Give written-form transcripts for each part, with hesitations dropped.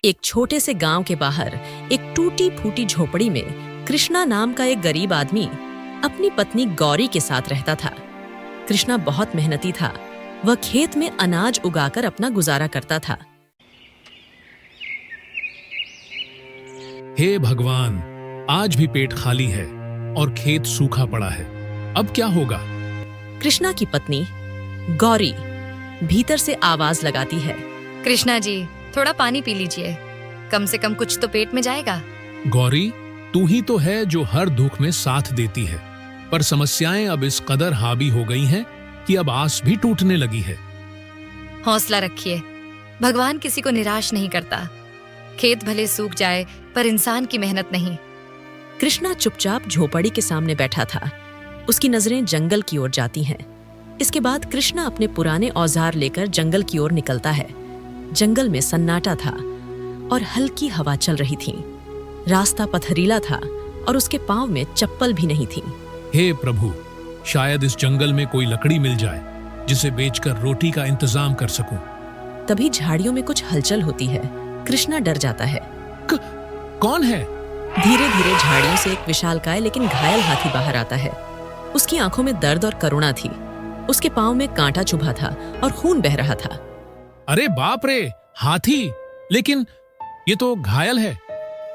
एक छोटे से गांव के बाहर एक टूटी फूटी झोपड़ी में कृष्णा नाम का एक गरीब आदमी अपनी पत्नी गौरी के साथ रहता था। कृष्णा बहुत मेहनती था। वह खेत में अनाज उगाकर अपना गुजारा करता था। हे भगवान, आज भी पेट खाली है और खेत सूखा पड़ा है। अब क्या होगा? कृष्णा की पत्नी गौरी भीतर से आवाज लगाती है। कृष्णा जी, थोड़ा पानी पी लीजिए, कम से कम कुछ तो पेट में जाएगा। गौरी, तू ही तो है जो हर दुख में साथ देती है, पर समस्याएं अब इस कदर हावी हो गई हैं कि अब आस भी टूटने लगी है। हौसला रखिए, भगवान किसी को निराश नहीं करता। खेत भले सूख जाए पर इंसान की मेहनत नहीं। कृष्णा चुपचाप झोपड़ी के सामने बैठा था। उसकी नजरें जंगल की ओर जाती हैं। इसके बाद कृष्णा अपने पुराने औजार लेकर जंगल की ओर निकलता है। जंगल में सन्नाटा था और हल्की हवा चल रही थी। रास्ता पथरीला था और उसके पांव में चप्पल भी नहीं थी। हे प्रभु, शायद इस जंगल में कोई लकड़ी मिल जाए जिसे बेचकर रोटी का इंतजाम कर सकूं। तभी झाड़ियों में कुछ हलचल होती है। कृष्णा डर जाता है। कौन है? धीरे धीरे झाड़ियों से एक विशालकाय लेकिन घायल हाथी बाहर आता है। उसकी आंखों में दर्द और करुणा थी। उसके पांव में कांटा चुभा था और खून बह रहा था। अरे बाप रे, हाथी! लेकिन ये तो घायल है।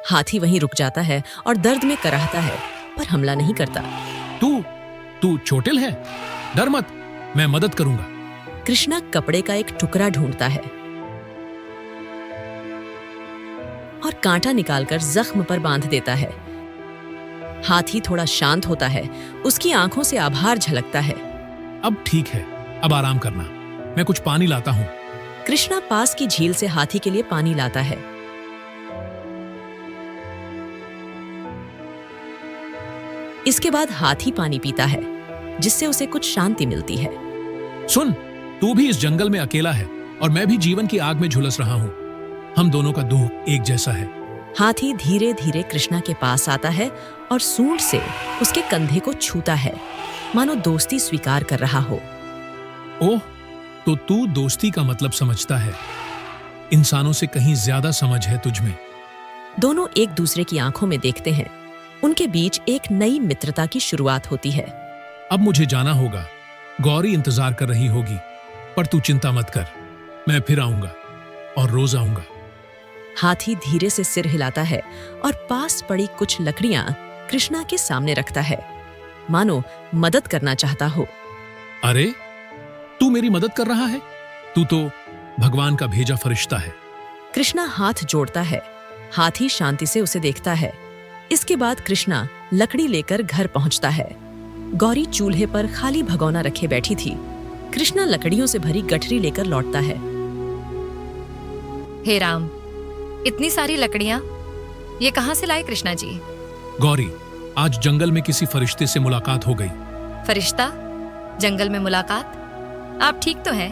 हाथी वहीं रुक जाता है और दर्द में कराहता है, पर हमला नहीं करता। तू चोटिल है? डर मत, मैं मदद करूंगा। कृष्णा कपड़े का एक टुकड़ा ढूंढता है और कांटा निकालकर जख्म पर बांध देता है। हाथी थोड़ा शांत होता है। उसकी आंखों से आभार झलकता है। अब ठीक है, अब आराम करना, मैं कुछ पानी लाता हूँ। कृष्णा पास की झील से हाथी के लिए पानी लाता है। इसके बाद हाथी पानी पीता है, जिससे उसे कुछ शांति मिलती है। सुन, तू भी इस जंगल में अकेला है और मैं भी जीवन की आग में झुलस रहा हूँ। हम दोनों का दुख एक जैसा है। हाथी धीरे धीरे कृष्णा के पास आता है और सूंड से उसके कंधे को छूता है, मानो दोस्ती स्वीकार कर रहा हो। ओह, तो तू दोस्ती का मतलब समझता है। इंसानों से कहीं ज्यादा समझ है तुझमें। दोनों एक दूसरे की आंखों में देखते हैं। उनके बीच एक नई मित्रता की शुरुआत होती है। अब मुझे जाना होगा। गौरी इंतजार कर रही होगी, पर तू चिंता मत कर, मैं फिर आऊंगा और रोज आऊंगा। हाथी धीरे से सिर हिलाता है और पास पड़ी कुछ लकड़ियां कृष्णा के सामने रखता है, मानो मदद करना चाहता हो। अरे, तू मेरी मदद कर रहा है? तू तो भगवान का भेजा फरिश्ता है। कृष्णा हाथ जोड़ता है। हाथी शांति से उसे देखता है। इसके बाद कृष्णा लकड़ी लेकर घर पहुंचता है। गौरी चूल्हे पर खाली भगोना रखे बैठी थी। कृष्णा लकड़ियों से भरी गठरी लेकर लौटता है। हे राम, इतनी सारी लकड़ियां ये कहां से लाए कृष्णा जी? गौरी, आज जंगल में किसी फरिश्ते से मुलाकात हो गई। फरिश्ता? जंगल में मुलाकात? आप ठीक तो हैं?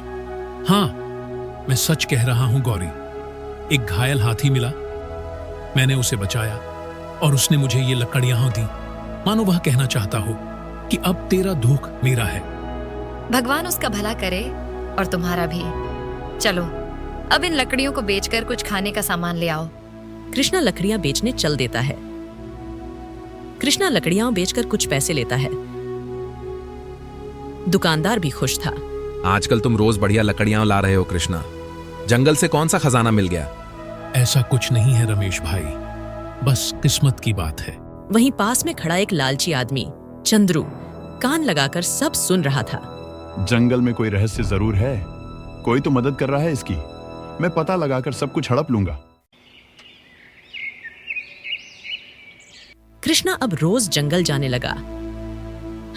हाँ, मैं सच कह रहा हूं गौरी। एक घायल हाथी मिला, मैंने उसे बचाया और उसने मुझे ये लकड़ियां दी, मानो वह कहना चाहता हो कि अब तेरा दुख मेरा है। भगवान उसका भला करे और तुम्हारा भी। चलो, अब इन लकड़ियों को बेचकर कुछ खाने का सामान ले आओ। कृष्णा लकड़ियां बेचने चल देता है। कृष्णा लकड़ियां बेचकर कुछ पैसे लेता है। दुकानदार भी खुश था। आजकल तुम रोज बढ़िया लकड़ियां ला रहे हो कृष्णा। जंगल से कौन सा खजाना मिल गया? ऐसा कुछ नहीं है रमेश भाई, बस किस्मत की बात है। वहीं पास में खड़ा एक लालची आदमी चंद्रू कान लगाकर सब सुन रहा था। जंगल में कोई रहस्य जरूर है। कोई तो मदद कर रहा है इसकी। मैं पता लगाकर सब कुछ हड़प लूंगा। कृष्णा अब रोज जंगल जाने लगा।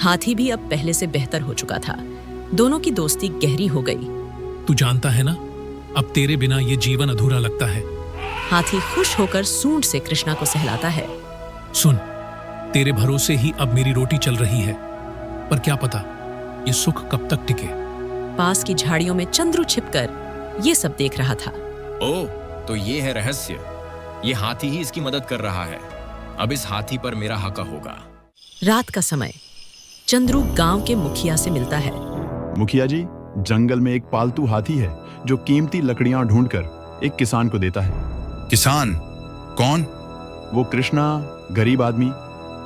हाथी भी अब पहले से बेहतर हो चुका था। दोनों की दोस्ती गहरी हो गई। तू जानता है ना, अब तेरे बिना ये जीवन अधूरा लगता है। हाथी खुश होकर सूंड से कृष्णा को सहलाता है। सुन, तेरे भरोसे ही अब मेरी रोटी चल रही है, पर क्या पता ये सुख कब तक टिके। पास की झाड़ियों में चंद्रू छिपकर ये सब देख रहा था। ओह, तो ये है रहस्य। ये हाथी ही इसकी मदद कर रहा है। अब इस हाथी पर मेरा हक होगा। रात का समय चंद्रू गांव के मुखिया से मिलता है। मुखिया जी, जंगल में एक पालतू हाथी है जो कीमती लकड़ियां ढूंढकर एक किसान को देता है। किसान? कौन? वो कृष्णा, गरीब आदमी,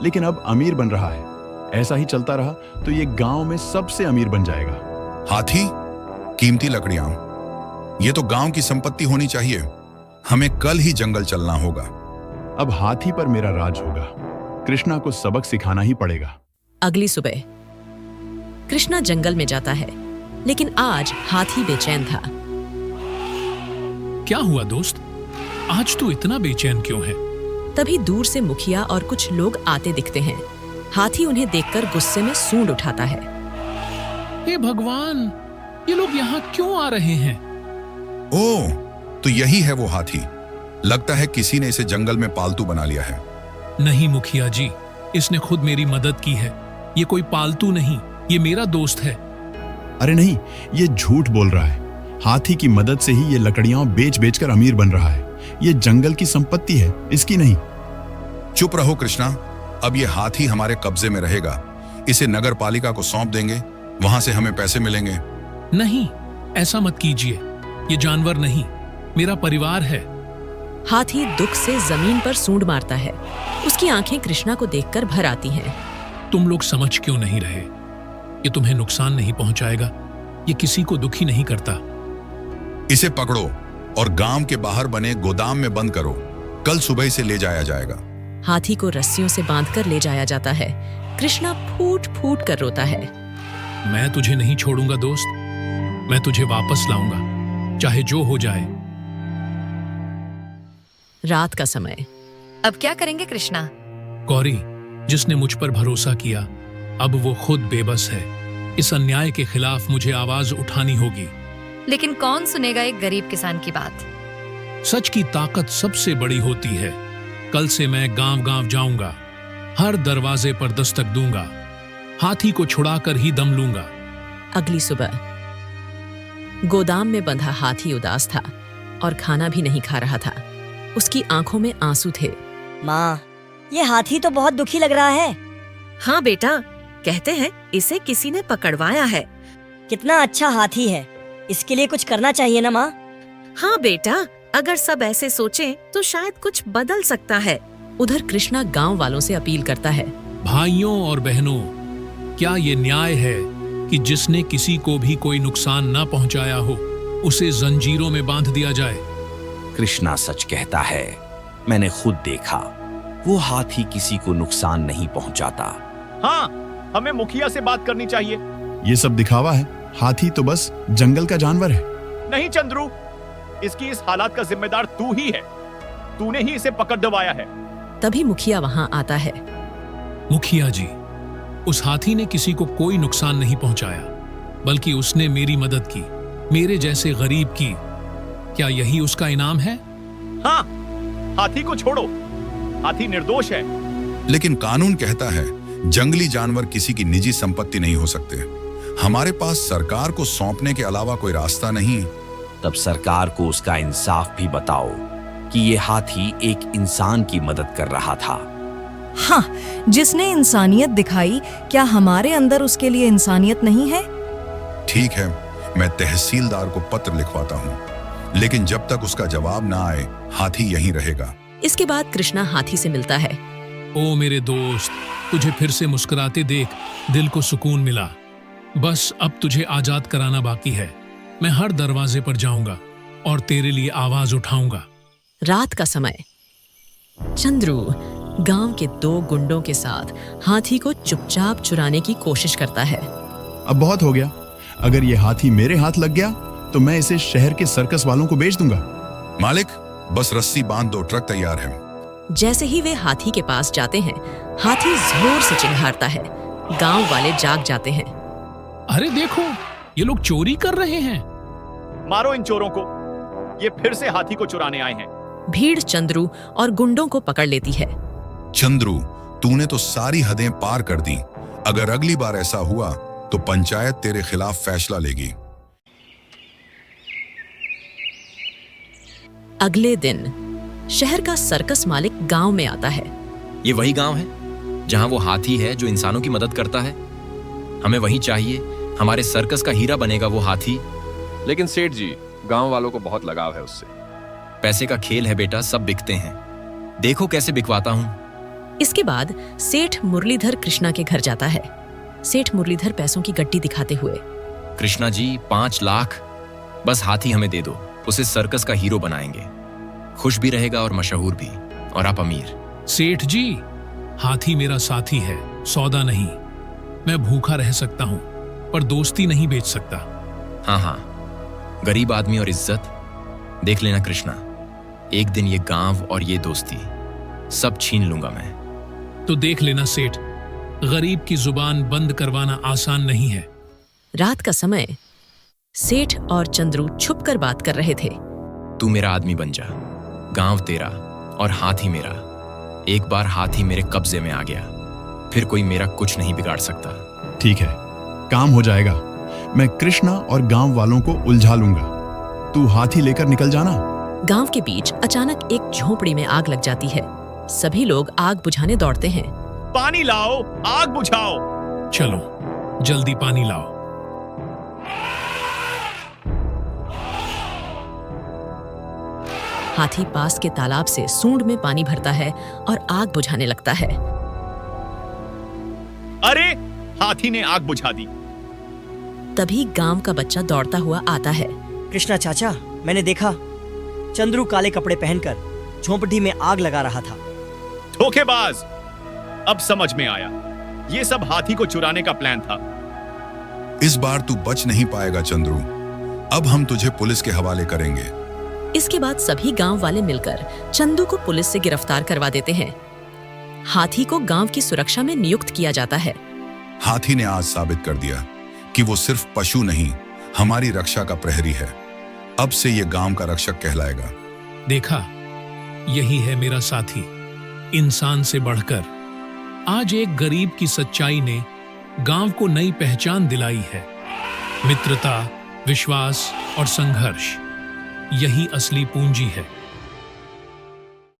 लेकिन अब अमीर बन रहा है। ऐसा ही चलता रहा तो ये गांव में सबसे अमीर बन जाएगा। हाथी? कीमती लकड़ियां? ये तो गांव की संपत्ति होनी चाहिए। हमें कल ही जंगल चलना होगा। अब हाथी पर मेरा राज होगा। कृष्णा को सबक सिखाना ही पड़ेगा। अगली सुबह कृष्णा जंगल में जाता है, लेकिन आज हाथी बेचैन था। क्या हुआ दोस्त? आज तू इतना बेचैन क्यों है? तभी दूर से मुखिया और कुछ लोग आते दिखते हैं। हाथी उन्हें देखकर गुस्से में सूंड उठाता है। हे भगवान, ये लोग यहाँ क्यों आ रहे हैं? ओह, तो यही है वो हाथी। लगता है किसी ने इसे जंगल में पालतू बना लिया है। नहीं मुखिया जी, इसने खुद मेरी मदद की है। ये कोई पालतू नहीं, ये मेरा दोस्त है। अरे नहीं, ये झूठ बोल रहा है। हाथी की मदद से ही ये लकड़ियां बेच बेच कर अमीर बन रहा है। ये जंगल की संपत्ति है, इसकी नहीं। चुप रहो कृष्णा, अब ये हाथी हमारे कब्जे में रहेगा। इसे नगर पालिका को सौंप देंगे, वहां से हमें पैसे मिलेंगे। नहीं, ऐसा मत कीजिए। ये जानवर नहीं, मेरा परिवार है। हाथी दुख से जमीन पर सूंड मारता है। उसकी आंखें कृष्णा को देखकर भर आती हैं। तुम लोग समझ क्यों नहीं रहे? ये तुम्हें नुकसान नहीं पहुंचाएगा। ये किसी को दुखी नहीं करता। इसे पकड़ो और गांव के बाहर बने गोदाम में बंद करो। कल सुबह इसे ले जाया जाएगा। हाथी को रस्सियों से बांधकर ले जाया जाता है। कृष्णा फूट फूट कर रोता है। मैं तुझे नहीं छोड़ूंगा दोस्त। मैं तुझे वापस लाऊंगा, चाहे जो हो जाए। रात का समय। अब क्या करेंगे कृष्णा? गौरी, जिसने मुझ पर भरोसा किया, अब वो खुद बेबस है। इस अन्याय के खिलाफ मुझे आवाज उठानी होगी। लेकिन कौन सुनेगा एक गरीब किसान की बात? सच की ताकत सबसे बड़ी होती है। कल से मैं गांव गांव जाऊंगा, हर दरवाजे पर दस्तक दूंगा, हाथी को छुड़ाकर ही दम लूंगा। अगली सुबह गोदाम में बंधा हाथी उदास था और खाना भी नहीं खा रहा था। उसकी आंखों में आंसू थे। माँ, ये हाथी तो बहुत दुखी लग रहा है। हाँ बेटा, कहते हैं इसे किसी ने पकड़वाया है। कितना अच्छा हाथी है, इसके लिए कुछ करना चाहिए ना माँ? हाँ बेटा, अगर सब ऐसे सोचें तो शायद कुछ बदल सकता है। उधर कृष्णा गांव वालों से अपील करता है। भाइयों और बहनों, क्या ये न्याय है कि जिसने किसी को भी कोई नुकसान न पहुंचाया हो, उसे जंजीरों में बांध दिया जाए? कृष्णा सच कहता है। मैंने खुद देखा, वो हाथी किसी को नुकसान नहीं पहुंचाता। हाँ, हमें मुखिया से बात करनी चाहिए। ये सब दिखावा है। हाथी तो बस जंगल का जानवर है। नहीं चंद्रू, इसकी इस हालात का जिम्मेदार तू ही है। तूने ही इसे पकड़ दबाया है। तभी मुखिया वहां आता है। मुखिया जी, उस हाथी ने किसी को कोई नुकसान नहीं पहुंचाया, बल्कि उसने मेरी मदद की, मेरे जैसे गरीब की। क्या यही उसका इनाम है? हाँ, हाथी को छोड़ो। हाथी निर्दोष है। लेकिन कानून कहता है जंगली जानवर किसी की निजी संपत्ति नहीं हो सकते। हमारे पास सरकार को सौंपने के अलावा कोई रास्ता नहीं। तब सरकार को उसका इंसाफ भी बताओ कि ये हाथी एक इंसान की मदद कर रहा था। हाँ, जिसने इंसानियत दिखाई, क्या हमारे अंदर उसके लिए इंसानियत नहीं है? ठीक है, मैं तहसीलदार को पत्र लिखवाता हूँ, लेकिन जब तक उसका जवाब ना आए, हाथी यहीं रहेगा। इसके बाद कृष्णा हाथी से मिलता है। ओ मेरे दोस्त, तुझे फिर से मुस्कुराते देख दिल को सुकून मिला। बस अब तुझे आजाद कराना बाकी है। मैं हर दरवाजे पर जाऊंगा और तेरे लिए आवाज उठाऊंगा। रात का समय। चंद्रू गांव के 2 गुंडों के साथ हाथी को चुपचाप चुराने की कोशिश करता है। अब बहुत हो गया। अगर ये हाथी मेरे हाथ लग गया तो मैं इसे शहर के सर्कस वालों को बेच दूंगा। मालिक, बस रस्सी बांध दो, ट्रक तैयार है। जैसे ही वे हाथी के पास जाते हैं, हाथी जोर से चिल्लाता है। गांव वाले जाग जाते हैं। अरे देखो, ये लोग चोरी कर रहे हैं। मारो इन चोरों को, ये फिर से हाथी को चुराने आए हैं। भीड़ चंद्रू और गुंडों को पकड़ लेती है। चंद्रू, तूने तो सारी हदें पार कर दी। अगर अगली बार ऐसा हुआ तो पंचायत तेरे खिलाफ फैसला लेगी। अगले दिन शहर का सर्कस मालिक गांव में आता है। ये वही गांव है जहां वो हाथी है जो इंसानों की मदद करता है। हमें वही चाहिए। हमारे सर्कस का हीरा बनेगा वो हाथी। लेकिन सेठ जी, गांव वालों को बहुत लगाव है उससे। पैसे का खेल है बेटा, सब बिकते हैं। देखो कैसे बिकवाता हूं। इसके बाद सेठ मुरलीधर कृष्णा के घर जाता है। सेठ मुरलीधर पैसों की गड्डी दिखाते हुए, कृष्णा जी 5 लाख, बस हाथी हमें दे दो, उसे सर्कस का हीरो बनाएंगे। खुश भी रहेगा और मशहूर भी, और आप अमीर। सेठ जी, हाथी मेरा साथी है, सौदा नहीं। मैं भूखा रह सकता हूं पर दोस्ती नहीं बेच सकता। हाँ हाँ, गरीब आदमी और इज्जत। देख लेना कृष्णा, एक दिन ये गांव और ये दोस्ती सब छीन लूंगा मैं। तो देख लेना सेठ, गरीब की जुबान बंद करवाना आसान नहीं है। रात का समय सेठ और चंद्रू छुपकर बात कर रहे थे। तू मेरा आदमी बन जा, गांव तेरा और हाथी मेरा। एक बार हाथी मेरे कब्जे में आ गया, फिर कोई मेरा कुछ नहीं बिगाड़ सकता। ठीक है, काम हो जाएगा। मैं कृष्णा और गांव वालों को उलझा लूंगा। तू हाथी लेकर निकल जाना। गांव के बीच अचानक एक झोपड़ी में आग लग जाती है। सभी लोग आग बुझाने दौड़ते हैं। पानी लाओ, आग बुझाओ। चलो जल्दी पानी लाओ। हाथी पास के तालाब से सूंड में पानी भरता है और आग बुझाने लगता है। अरे, हाथी ने आग बुझा दी। तभी गांव का बच्चा दौड़ता हुआ आता है। कृष्णा चाचा, मैंने देखा चंद्रू काले कपड़े पहनकर झोंपड़ी में आग लगा रहा था। धोखेबाज! अब समझ में आया, ये सब हाथी को चुराने का प्लान था। इस बार तू बच नहीं पाएगा चंद्रू। अब हम तुझे पुलिस के हवाले करेंगे। इसके बाद सभी गांव वाले मिलकर चंदू को पुलिस से गिरफ्तार करवा देते हैं। हाथी को गांव की सुरक्षा में नियुक्त किया जाता है। हाथी ने आज साबित कर दिया कि वो सिर्फ पशु नहीं, हमारी रक्षा का प्रहरी है। अब से ये गांव का रक्षक कहलाएगा। देखा, यही है मेरा साथी, इंसान से बढ़कर। आज एक गरीब की सच्चाई ने गांव को नई पहचान दिलाई है। मित्रता, विश्वास और संघर्ष, यही असली पूंजी है।